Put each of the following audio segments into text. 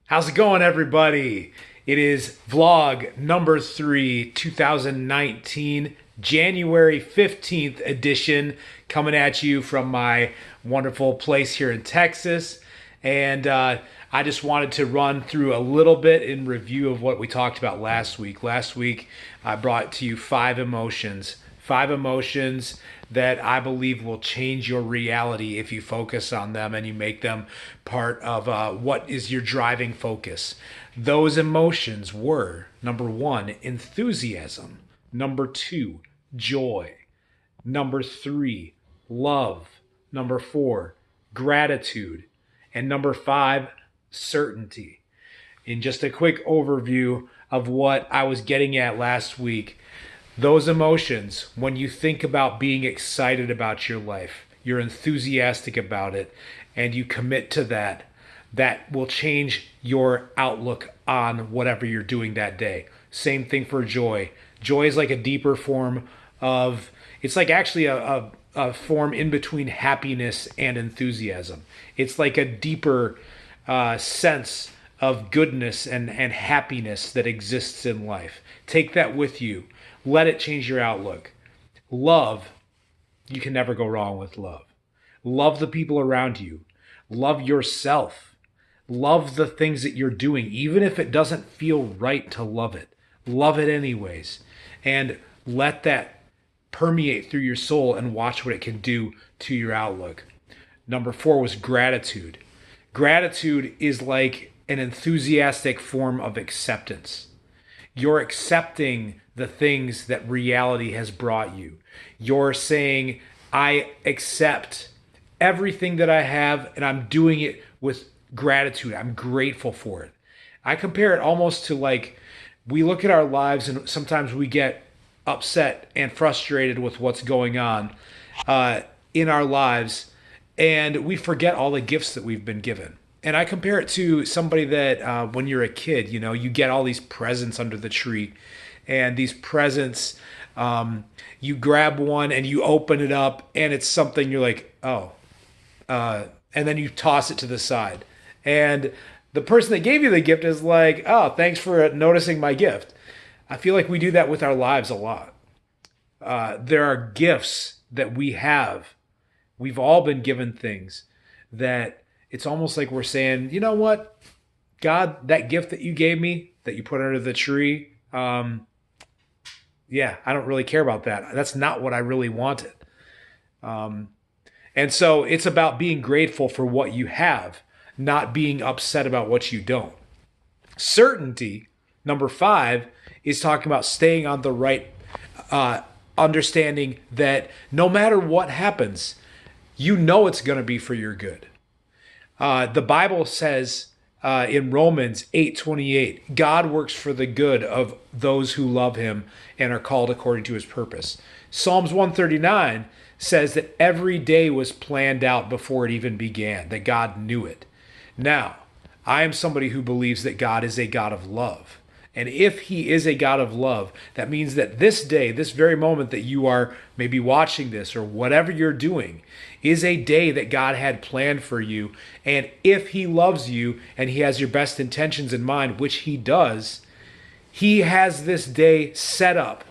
How's it going, everybody? It is vlog number 3, 2019, January 15th edition, coming at you from my wonderful place here in Texas. And I just wanted to run through a little bit in review of what we talked about last week. Last week, I brought to you five emotions that I believe will change your reality if you focus on them and you make them part of what is your driving focus. Those emotions were number 1, enthusiasm, number 2, joy, number 3, love, number 4, gratitude, and number 5, certainty. In just a quick overview of what I was getting at last week, those emotions, when you think about being excited about your life, you're enthusiastic about it, and you commit to that, that will change your outlook on whatever you're doing that day. Same thing for joy. Joy is like a deeper form of, it's like actually a form in between happiness and enthusiasm. It's like a deeper sense of goodness and happiness that exists in life. Take that with you. Let it change your outlook. Love, you can never go wrong with love. Love the people around you. Love yourself. Love the things that you're doing, even if it doesn't feel right to love it. Love it anyways. And let that permeate through your soul and watch what it can do to your outlook. Number 4 was gratitude. Gratitude is like an enthusiastic form of acceptance. You're accepting the things that reality has brought you. You're saying, I accept everything that I have and I'm doing it with gratitude. I'm grateful for it. I compare it almost to like we look at our lives and sometimes we get upset and frustrated with what's going on in our lives, and we forget all the gifts that we've been given. And I compare it to somebody that when you're a kid, you know, you get all these presents under the tree, and these presents, you grab one and you open it up, and it's something you're like, oh, and then you toss it to the side. And the person that gave you the gift is like, oh, thanks for noticing my gift. I feel like we do that with our lives a lot. There are gifts that we have. We've all been given things that it's almost like we're saying, you know what, God, that gift that you gave me, that you put under the tree, yeah, I don't really care about that. That's not what I really wanted. And so it's about being grateful for what you have, not being upset about what you don't. Certainty, number 5, is talking about staying on the right, understanding that no matter what happens, you know it's going to be for your good. The Bible says in Romans 8:28, God works for the good of those who love him and are called according to his purpose. Psalms 139 says that every day was planned out before it even began, that God knew it. Now, I am somebody who believes that God is a God of love. And if he is a God of love, that means that this day, this very moment that you are maybe watching this or whatever you're doing, is a day that God had planned for you. And if he loves you and he has your best intentions in mind, which he does, he has this day set up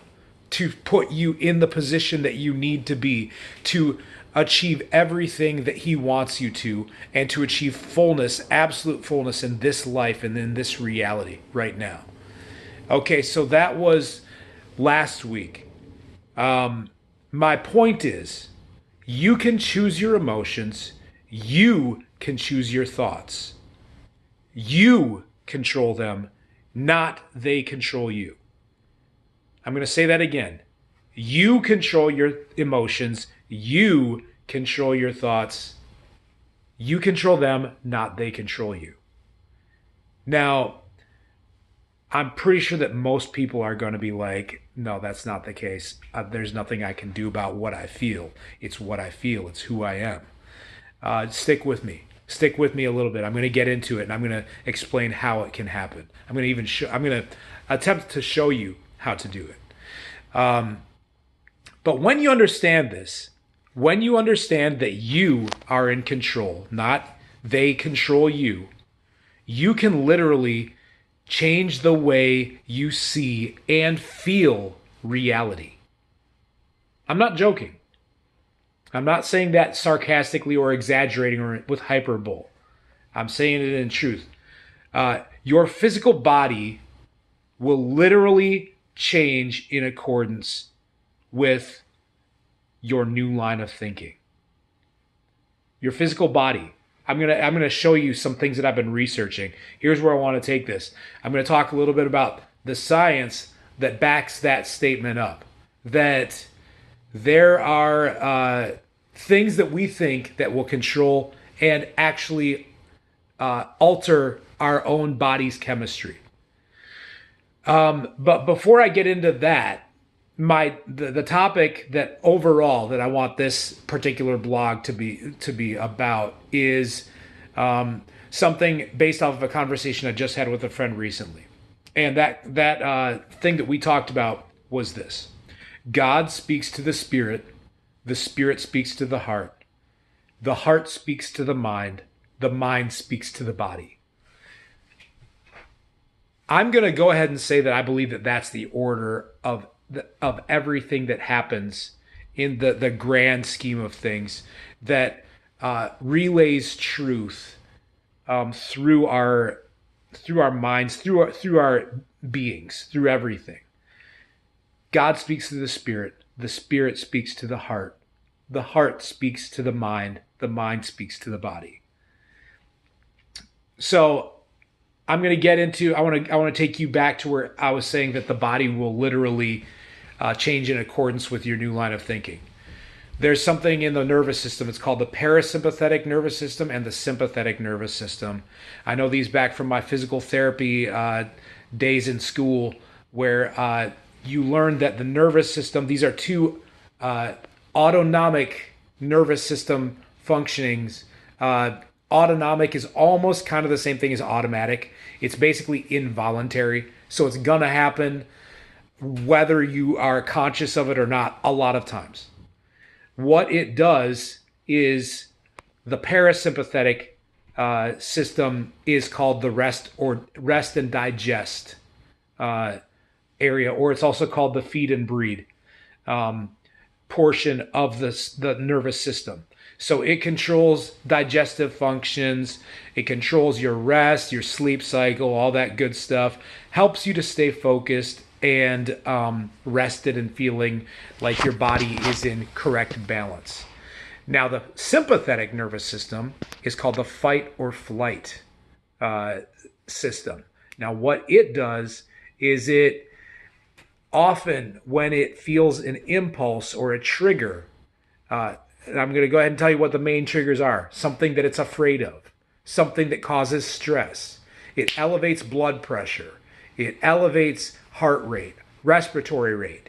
to put you in the position that you need to be to achieve everything that he wants you to, and to achieve fullness, absolute fullness in this life and in this reality right now. Okay, so that was last week. My point is, you can choose your emotions. You can choose your thoughts. You control them, not they control you. I'm going to say that again. You control your emotions. You control your thoughts. You control them, not they control you. Now, I'm pretty sure that most people are going to be like, no, that's not the case. There's nothing I can do about what I feel. It's what I feel. It's who I am. Stick with me. Stick with me a little bit. I'm going to get into it, and I'm going to explain how it can happen. I'm going to attempt to show you how to do it. But when you understand this, when you understand that you are in control, not they control you, you can literally change the way you see and feel reality. I'm not joking. I'm not saying that sarcastically or exaggerating or with hyperbole. I'm saying it in truth. Your physical body will literally change in accordance with your new line of thinking. Your physical body. I'm gonna show you some things that I've been researching. Here's where I want to take this. I'm gonna talk a little bit about the science that backs that statement up. That there are things that we think that will control and actually alter our own body's chemistry. But before I get into that, the topic that overall that I want this particular blog to be about is something based off of a conversation I just had with a friend recently, and that thing that we talked about was this: God speaks to the spirit speaks to the heart speaks to the mind speaks to the body. I'm going to go ahead and say that I believe that that's the order of everything that happens in the grand scheme of things, that relays truth through our minds, through our beings, through everything. God speaks to the spirit speaks to the heart speaks to the mind speaks to the body. So I'm going to get into, I want to take you back to where I was saying that the body will literally change in accordance with your new line of thinking. There's something in the nervous system. It's called the parasympathetic nervous system and the sympathetic nervous system. I know these back from my physical therapy days in school, where you learn that the nervous system, these are two autonomic nervous system functionings. Autonomic is almost kind of the same thing as automatic. It's basically involuntary. So it's going to happen whether you are conscious of it or not a lot of times. What it does is the parasympathetic system is called the rest and digest area, or it's also called the feed and breed portion of the nervous system. So it controls digestive functions, it controls your rest, your sleep cycle, all that good stuff, helps you to stay focused and rested and feeling like your body is in correct balance. Now, the sympathetic nervous system is called the fight or flight system. Now, what it does is it often, when it feels an impulse or a trigger, and I'm going to go ahead and tell you what the main triggers are. Something that it's afraid of. Something that causes stress. It elevates blood pressure. It elevates heart rate, respiratory rate.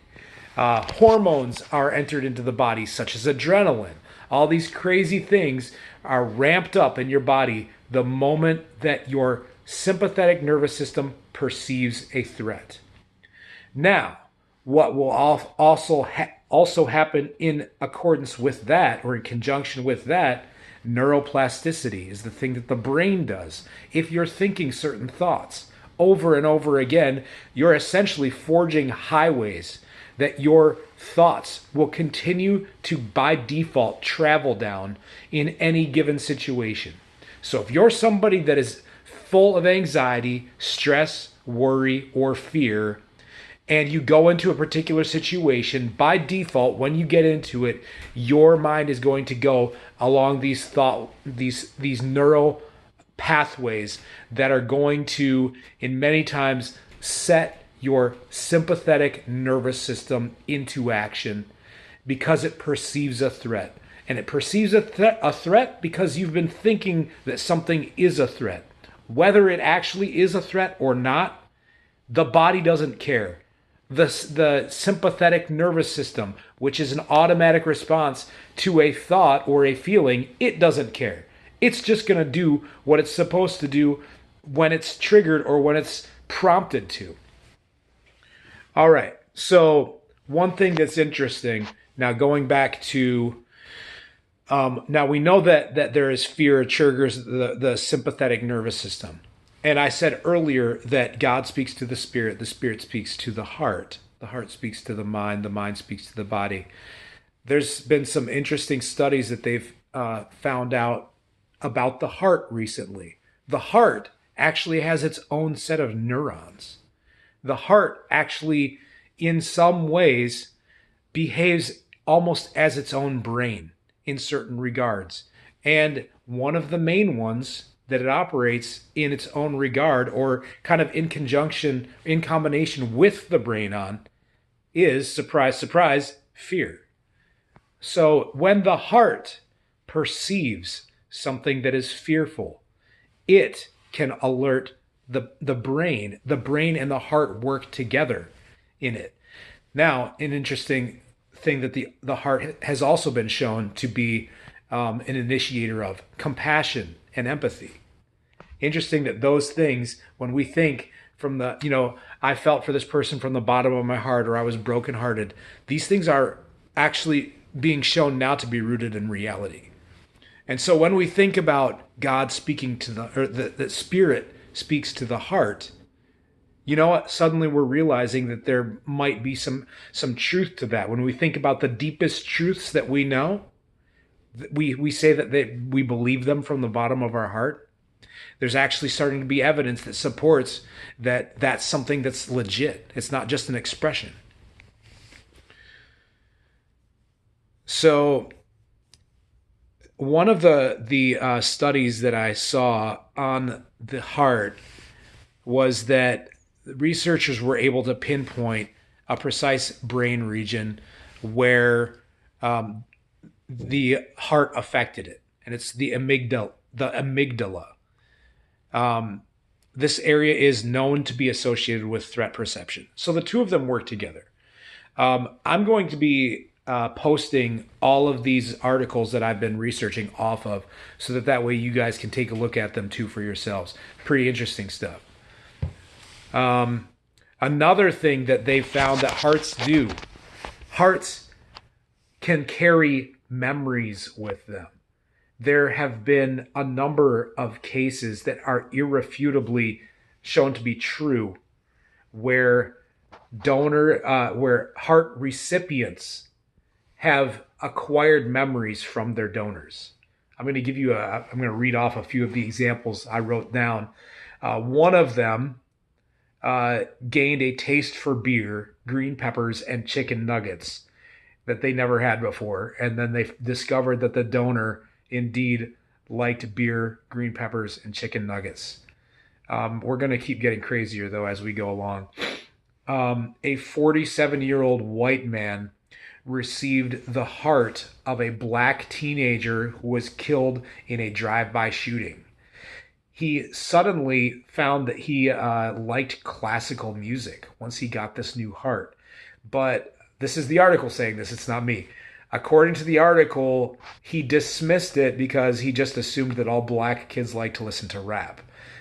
Hormones are entered into the body, such as adrenaline. All these crazy things are ramped up in your body the moment that your sympathetic nervous system perceives a threat. Now, what will also happen in accordance with that, or in conjunction with that, neuroplasticity is the thing that the brain does. If you're thinking certain thoughts over and over again, you're essentially forging highways that your thoughts will continue to, by default, travel down in any given situation. So if you're somebody that is full of anxiety, stress, worry, or fear, and you go into a particular situation, by default, when you get into it, your mind is going to go along these neural pathways that are going to, in many times, set your sympathetic nervous system into action because it perceives a threat. And it perceives a threat because you've been thinking that something is a threat. Whether it actually is a threat or not, the body doesn't care. The sympathetic nervous system, which is an automatic response to a thought or a feeling, it doesn't care. It's just going to do what it's supposed to do when it's triggered or when it's prompted to. All right. So one thing that's interesting, now going back to, now we know that there is fear triggers the sympathetic nervous system. And I said earlier that God speaks to the Spirit speaks to the heart speaks to the mind speaks to the body. There's been some interesting studies that they've found out about the heart recently. The heart actually has its own set of neurons. The heart actually, in some ways, behaves almost as its own brain in certain regards. And one of the main ones that it operates in its own regard or kind of in conjunction, in combination with the brain on, is, surprise, surprise, fear. So when the heart perceives something that is fearful, it can alert the brain. The brain and the heart work together in it. Now, an interesting thing that the heart has also been shown to be an initiator of compassion and empathy. Interesting that those things, when we think from the, I felt for this person from the bottom of my heart, or I was brokenhearted, these things are actually being shown now to be rooted in reality. And so when we think about God speaking to the Spirit speaks to the heart, you know what? Suddenly we're realizing that there might be some truth to that. When we think about the deepest truths that we know, we say that we believe them from the bottom of our heart. There's actually starting to be evidence that supports that that's something that's legit. It's not just an expression. So one of the studies that I saw on the heart was that researchers were able to pinpoint a precise brain region where the heart affected it, and it's the amygdala. This area is known to be associated with threat perception. So the two of them work together. I'm going to be posting all of these articles that I've been researching off of, so that way you guys can take a look at them too for yourselves. Pretty interesting stuff. Another thing that they found that hearts can carry memories with them. There have been a number of cases that are irrefutably shown to be true, where where heart recipients have acquired memories from their donors. I'm going to read off a few of the examples I wrote down. One of them gained a taste for beer, green peppers, and chicken nuggets that they never had before. And then they discovered that the donor indeed liked beer, green peppers, and chicken nuggets. We're going to keep getting crazier, though, as we go along. A 47-year-old white man received the heart of a black teenager who was killed in a drive-by shooting. He suddenly found that he liked classical music once he got this new heart. But this is the article saying this, it's not me. According to the article, he dismissed it because he just assumed that all black kids like to listen to rap.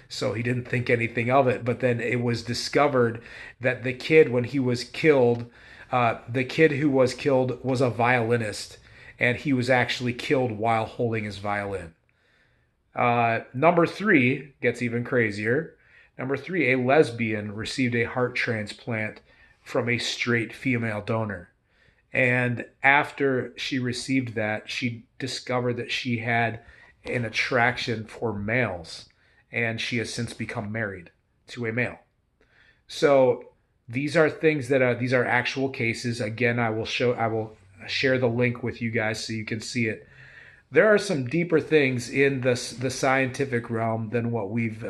So he didn't think anything of it. But then it was discovered that the kid, when he was killed, the kid who was killed was a violinist, and he was actually killed while holding his violin. Number 3 gets even crazier. Number 3, a lesbian received a heart transplant from a straight female donor. And after she received that, she discovered that she had an attraction for males, and she has since become married to a male. So these are things that these are actual cases. Again, I will share the link with you guys so you can see it. There are some deeper things in the scientific realm than what we've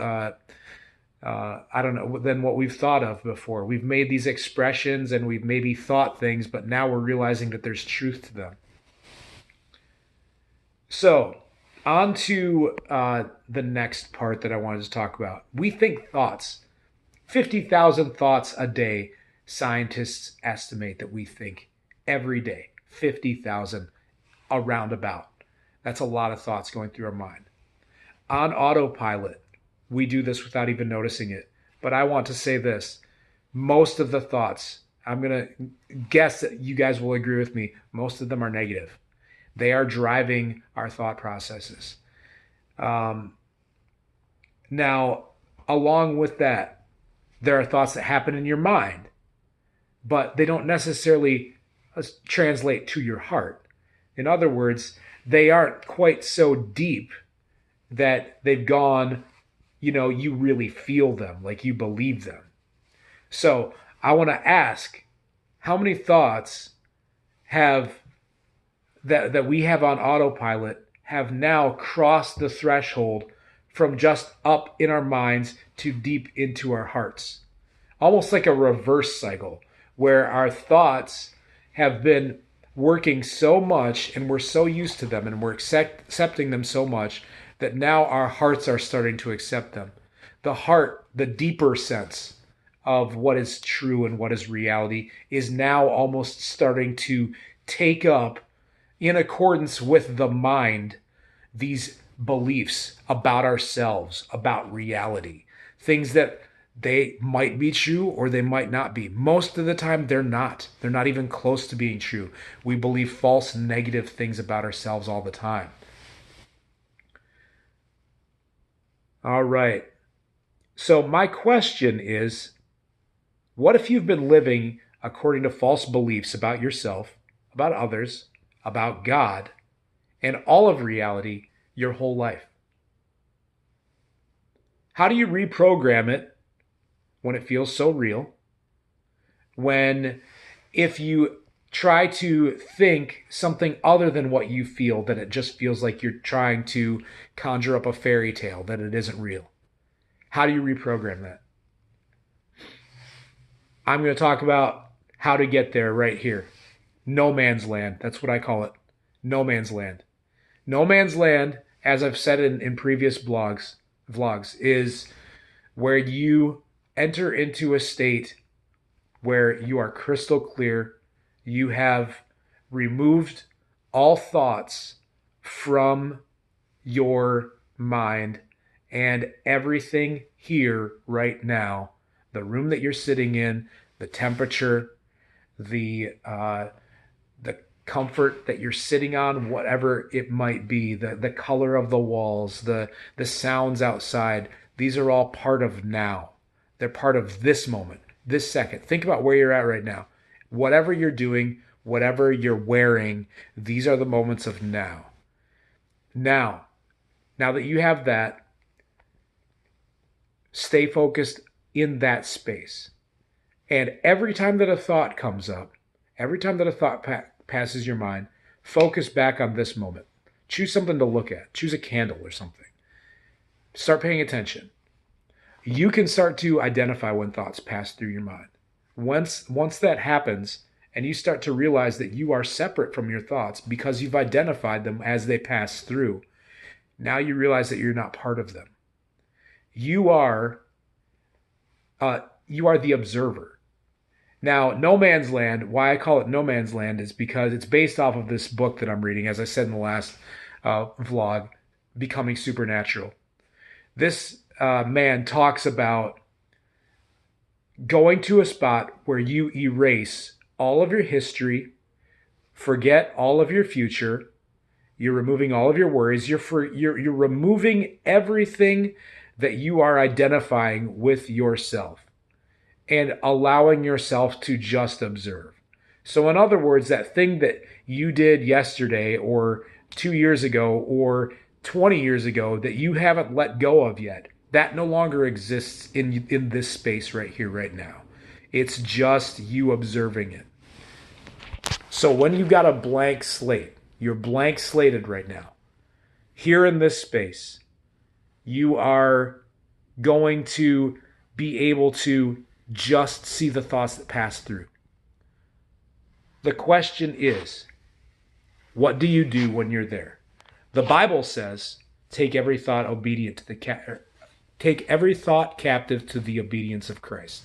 than what we've thought of before. We've made these expressions and we've maybe thought things, but now we're realizing that there's truth to them. So on to the next part that I wanted to talk about. We think thoughts. 50,000 thoughts a day, scientists estimate that we think every day. 50,000 around about. That's a lot of thoughts going through our mind. On autopilot, we do this without even noticing it. But I want to say this. Most of the thoughts, I'm going to guess that you guys will agree with me, most of them are negative. They are driving our thought processes. Now, Along with that, there are thoughts that happen in your mind, but they don't necessarily translate to your heart. In other words, they aren't quite so deep that they've gone, you really feel them, like you believe them. So I want to ask, how many thoughts have that we have on autopilot have now crossed the threshold from just up in our minds to deep into our hearts? Almost like a reverse cycle where our thoughts have been working so much and we're so used to them and we're accepting them so much that now our hearts are starting to accept them. The heart, the deeper sense of what is true and what is reality, is now almost starting to take up, in accordance with the mind, these beliefs about ourselves, about reality. Things that they might be true or they might not be. Most of the time, they're not. They're not even close to being true. We believe false, negative things about ourselves all the time. All right. So my question is, what if you've been living according to false beliefs about yourself, about others, about God, and all of reality your whole life? How do you reprogram it when it feels so real? If you try to think something other than what you feel, then it just feels like you're trying to conjure up a fairy tale, that it isn't real. How do you reprogram that? I'm going to talk about how to get there right here. No man's land. That's what I call it. No man's land. No man's land, as I've said in previous vlogs, is where you enter into a state where you are crystal clear. You have removed all thoughts from your mind, and everything here right now, the room that you're sitting in, the temperature, the comfort that you're sitting on, whatever it might be, the color of the walls, the sounds outside, these are all part of now. They're part of this moment, this second. Think about where you're at right now. Whatever you're doing, whatever you're wearing, these are the moments of now. Now that you have that, stay focused in that space. And every time that a thought comes up, every time that a thought passes your mind, focus back on this moment. Choose something to look at. Choose a candle or something. Start paying attention. You can start to identify when thoughts pass through your mind. Once that happens, and you start to realize that you are separate from your thoughts because you've identified them as they pass through, now you realize that you're not part of them. You are the observer. Now, no man's land, why I call it no man's land is because it's based off of this book that I'm reading, as I said in the last vlog, Becoming Supernatural. This man talks about going to a spot where you erase all of your history, forget all of your future, you're removing all of your worries, you're removing everything that you are identifying with yourself, and allowing yourself to just observe. So in other words, that thing that you did yesterday or 2 years ago or 20 years ago that you haven't let go of yet, that no longer exists in this space right here, right now. It's just you observing it. So when you've got a blank slate, you're blank slated right now, here in this space, you are going to be able to just see the thoughts that pass through. The question is, what do you do when you're there? The Bible says, take every thought captive to the obedience of Christ.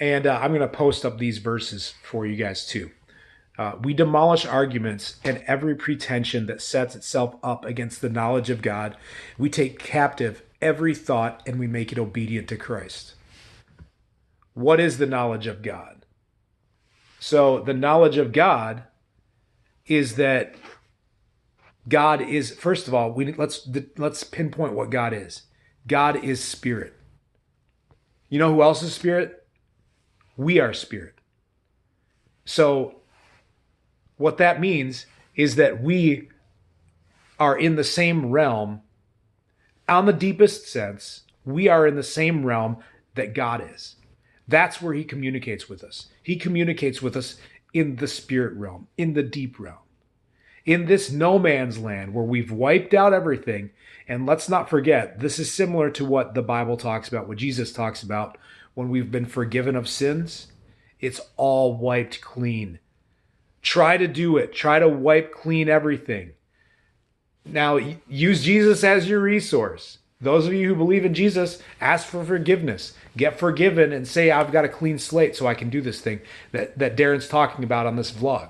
And I'm going to post up these verses for you guys too. We demolish arguments and every pretension that sets itself up against the knowledge of God. We take captive every thought and we make it obedient to Christ. What is the knowledge of God? So the knowledge of God is that God is, first of all, let's pinpoint what God is. God is spirit. You know who else is spirit? We are spirit. So what that means is that we are in the same realm. On the deepest sense, we are in the same realm that God is. That's where he communicates with us. He communicates with us in the spirit realm, in the deep realm, in this no man's land where we've wiped out everything. And let's not forget, this is similar to what the Bible talks about, what Jesus talks about when we've been forgiven of sins. It's all wiped clean. Try to do it. Try to wipe clean everything. Now, use Jesus as your resource. Those of you who believe in Jesus, ask for forgiveness. Get forgiven and say, I've got a clean slate so I can do this thing that Darren's talking about on this vlog.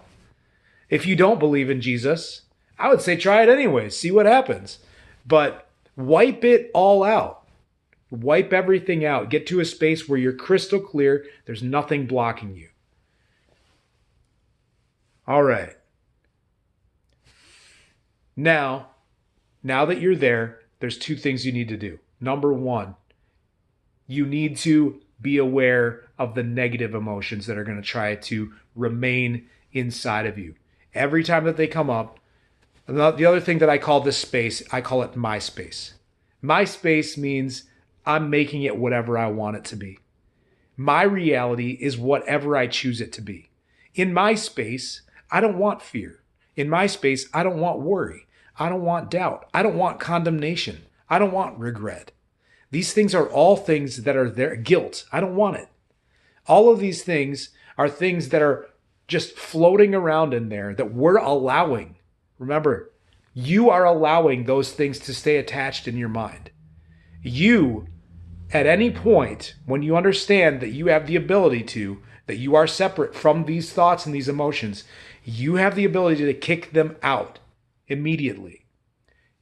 If you don't believe in Jesus, I would say try it anyways. See what happens. But wipe it all out. Wipe everything out. Get to a space where you're crystal clear. There's nothing blocking you. All right. Now that you're there, there's two things you need to do. Number one, you need to be aware of the negative emotions that are going to try to remain inside of you. Every time that they come up, the other thing that I call this space, I call it my space. My space means I'm making it whatever I want it to be. My reality is whatever I choose it to be. In my space, I don't want fear. In my space, I don't want worry. I don't want doubt. I don't want condemnation. I don't want regret. These things are all things that are there. Guilt. I don't want it. All of these things are things that are just floating around in there that we're allowing. Remember, you are allowing those things to stay attached in your mind. You, at any point, when you understand that you have the ability to, that you are separate from these thoughts and these emotions, you have the ability to kick them out immediately.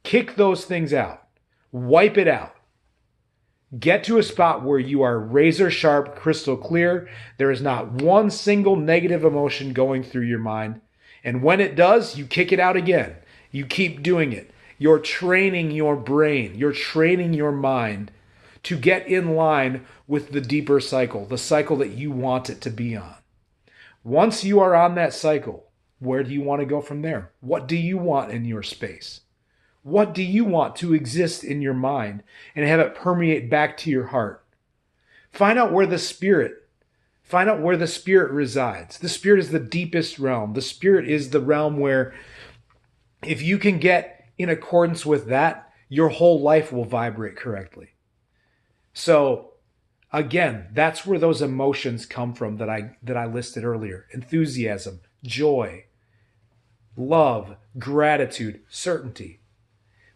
Kick those things out. Wipe it out. Get to a spot where you are razor sharp, crystal clear. There is not one single negative emotion going through your mind. And when it does, you kick it out again. You keep doing it. You're training your brain. You're training your mind to get in line with the deeper cycle, the cycle that you want it to be on. Once you are on that cycle, where do you want to go from there? What do you want in your space? What do you want to exist in your mind and have it permeate back to your heart? Find out where the spirit resides. The spirit is the deepest realm. The spirit is the realm where if you can get in accordance with that, your whole life will vibrate correctly. So again, that's where those emotions come from that I listed earlier. Enthusiasm, joy, love, gratitude, certainty.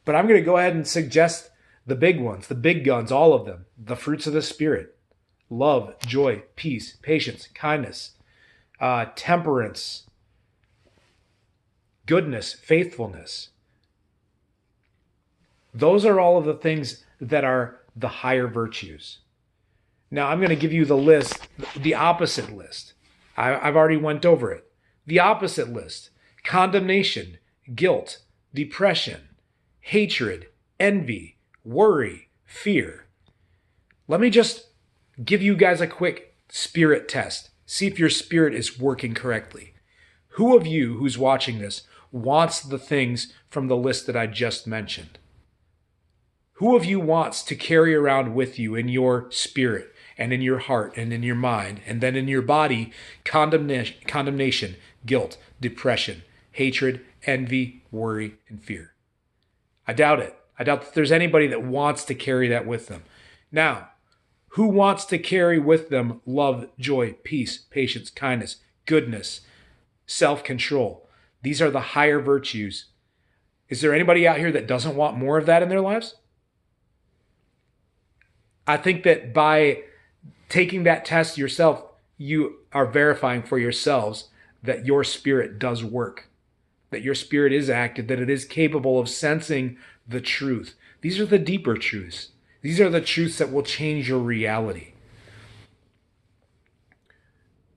But I'm going to go ahead and suggest the big ones, the big guns, all of them, the fruits of the Spirit: love, joy, peace, patience, kindness, temperance, goodness, faithfulness. Those are all of the things that are the higher virtues. Now I'm going to give you the list, the opposite list. I've already went over it. The opposite list: condemnation, guilt, depression, hatred, envy, worry, fear. Let me just give you guys a quick spirit test. See if your spirit is working correctly. Who of you who's watching this wants the things from the list that I just mentioned? Who of you wants to carry around with you in your spirit and in your heart and in your mind and then in your body condemnation, guilt, depression, hatred, envy, worry, and fear? I doubt it. I doubt that there's anybody that wants to carry that with them. Now, who wants to carry with them love, joy, peace, patience, kindness, goodness, self-control? These are the higher virtues. Is there anybody out here that doesn't want more of that in their lives? I think that by taking that test yourself, you are verifying for yourselves that your spirit does work, that your spirit is active, that it is capable of sensing the truth. These are the deeper truths. These are the truths that will change your reality.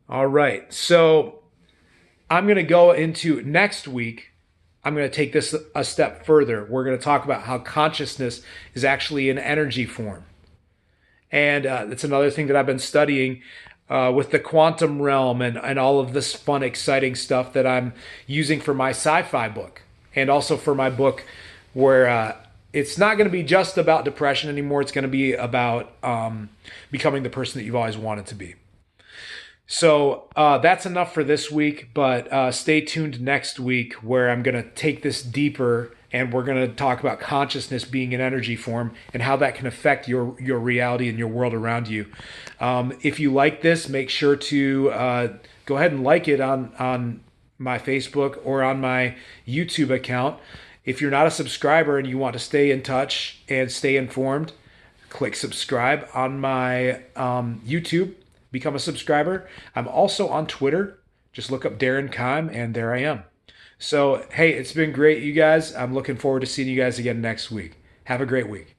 All right, so I'm going to go into next week. I'm going to take this a step further. We're going to talk about how consciousness is actually an energy form. And that's another thing that I've been studying with the quantum realm and all of this fun, exciting stuff that I'm using for my sci-fi book and also for my book where it's not going to be just about depression anymore. It's going to be about becoming the person that you've always wanted to be. So that's enough for this week, but stay tuned next week where I'm going to take this deeper and we're going to talk about consciousness being an energy form and how that can affect your reality and your world around you. If you like this, make sure to go ahead and like it on my Facebook or on my YouTube account. If you're not a subscriber and you want to stay in touch and stay informed, click subscribe on my YouTube. Become a subscriber. I'm also on Twitter. Just look up Darren Keim, and there I am. So, hey, it's been great, you guys. I'm looking forward to seeing you guys again next week. Have a great week.